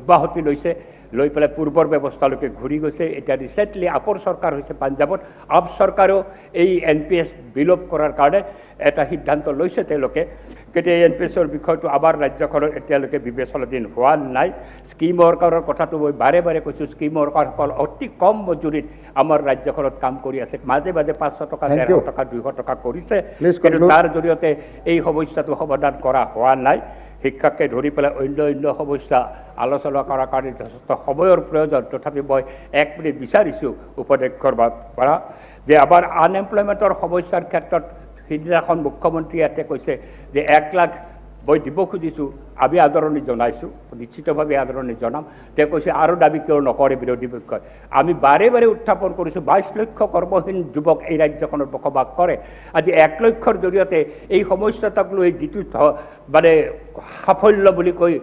অব্যাহতি লৈছে লৈ পেলাই পূৰ্বৰ ব্যৱস্থালৈকে ঘূৰি গৈছে এতিয়া ৰিচেণ্টলি আপৰ চৰকাৰ হৈছে পাঞ্জাৱত আপ চৰকাৰেও এই NPS বিলোপ কৰাৰ কাৰণে এটা সিদ্ধান্ত লৈছে তেওঁলোকে কিন্তু এই NPSৰ বিষয়টো আমাৰ ৰাজ্যখনত এতিয়ালৈকে বিবেচনাধীন হোৱা নাই স্কিম ৱৰ্কাৰৰ কথাটো মই বাৰে বাৰে কৈছোঁ স্কিম ৱৰ্কাৰসকল অতি কম মজুৰিত আমাৰ ৰাজ্যখনত কাম কৰি আছে মাজে মাজে 500 টকা 150 টকা 200 টকা কৰিছে কিন্তু তাৰ জৰিয়তে এই সমস্যাটো সমাধান কৰা হোৱা নাই শিক্ষাকে ধৰি পেলাই অন্য সমস্যা আলোচনা কৰাৰ কাৰণে যথেষ্ট সময়ৰ প্ৰয়োজন তথাপি মই 1 মিনিট বিচাৰিছোঁ উপাধ্যক্ষৰ পৰা যে আমাৰ আনএমপ্লয়মেণ্টৰ সমস্যাৰ ক্ষেত্ৰত সিদিনাখন মুখ্যমন্ত্ৰী ইয়াতে কৈছে যে 1 লাখ মই দিব খুজিছোঁ আমি আদৰণি জনাইছোঁ নিশ্চিতভাৱে আদৰণি জনাম তেওঁ কৈছে আৰু দাবী কিয় নকৰে বিৰোধী পক্ষই আমি বাৰে বাৰে উত্থাপন কৰিছোঁ 22 লক্ষ কৰ্মহীন যুৱক এই ৰাজ্যখনত বসবাস কৰে আজি 1 লক্ষৰ জৰিয়তে এই সমস্যাটোক লৈ যিটো মানে সাফল্য বুলি কৈ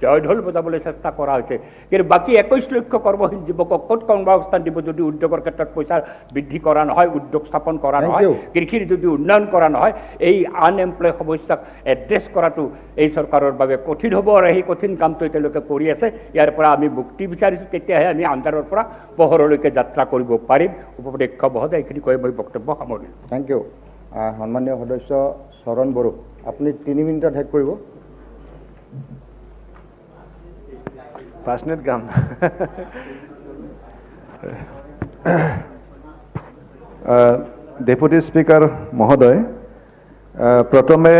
জয়ঢোল বজাবলৈ চেষ্টা কৰা হৈছে কিন্তু বাকী 21 লক্ষ কৰ্মহীন যুৱকক ক'ত কৰ্মসংস্থান দিব যদি উদ্যোগৰ ক্ষেত্ৰত পইচা বৃদ্ধি কৰা নহয় উদ্যোগ স্থাপন কৰা নহয় কৃষিৰ যদি উন্নয়ন কৰা নহয় এই আনএমপ্লয় সমস্যাক এড্ৰেছ কৰাটো এই চৰকাৰৰ বাবে কঠিন হ'ব আৰু এই কঠিন কামটো তেওঁলোকে কৰি আছে ইয়াৰ পৰা আমি মুক্তি বিচাৰিছোঁ তেতিয়াহে আমি আন্ধাৰৰ পৰা পোহৰলৈকে যাত্ৰা কৰিব পাৰিম উপাধ্যক্ষ মহোদয় এইখিনি কৈ মই বক্তব্য সামৰিলোঁ থেংক ইউ সন্মানীয় সদস্য শৰণ বড়ো আপুনি 3 মিনিটত শেষ কৰিব 5 মিনিট কাম ডেপুটি স্পিকাৰ মহোদয় প্ৰথমে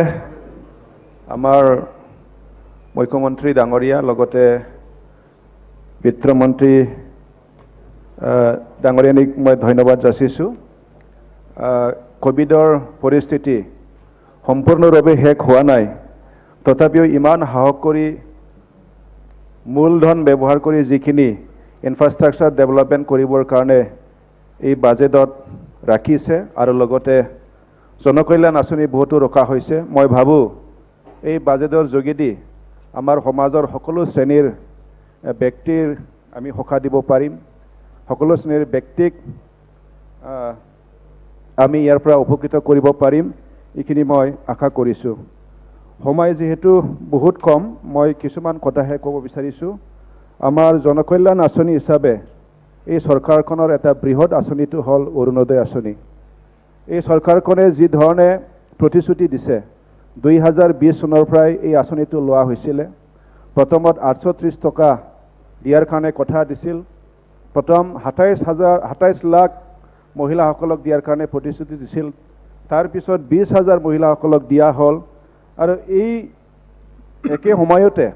আমাৰ মুখ্যমন্ত্ৰী ডাঙৰীয়া লগতে বিত্তমন্ত্ৰী ডাঙৰীয়ানিক মই ধন্যবাদ যাচিছোঁ কোভিডৰ পৰিস্থিতি সম্পূৰ্ণৰূপে শেষ হোৱা নাই তথাপিও ইমান সাহস কৰি মূলধন ব্যৱহাৰ কৰি যিখিনি ইনফ্ৰাষ্ট্ৰাকচাৰ ডেভেলপমেণ্ট কৰিবৰ কাৰণে এই বাজেটত ৰাখিছে আৰু লগতে জনকল্যাণ আঁচনি বহুতো ৰখা হৈছে মই ভাবোঁ এই বাজেটৰ যোগেদি আমাৰ সমাজৰ সকলো শ্ৰেণীৰ ব্যক্তিৰ আমি সকাহ দিব পাৰিম সকলো শ্ৰেণীৰ ব্যক্তিক আমি ইয়াৰ পৰা উপকৃত কৰিব পাৰিম এইখিনি মই আশা কৰিছোঁ সময় যেহেতু বহুত কম মই কিছুমান কথাহে ক'ব বিচাৰিছোঁ আমাৰ জনকল্যাণ আঁচনি হিচাপে এই চৰকাৰখনৰ এটা বৃহৎ আঁচনিটো হ'ল অৰুণোদয় আঁচনি এই চৰকাৰখনে যি ধৰণে প্ৰতিশ্ৰুতি দিছে 2020 চনৰ পৰাই এই আঁচনিটো লোৱা হৈছিলে প্ৰথমত 830 টকা দিয়াৰ কাৰণে কথা দিছিল প্ৰথম 27 লাখ মহিলাসকলক দিয়াৰ কাৰণে প্ৰতিশ্ৰুতি দিছিল তাৰ পিছত 20,000 মহিলাসকলক দিয়া হ'ল আৰু এই একে সময়তে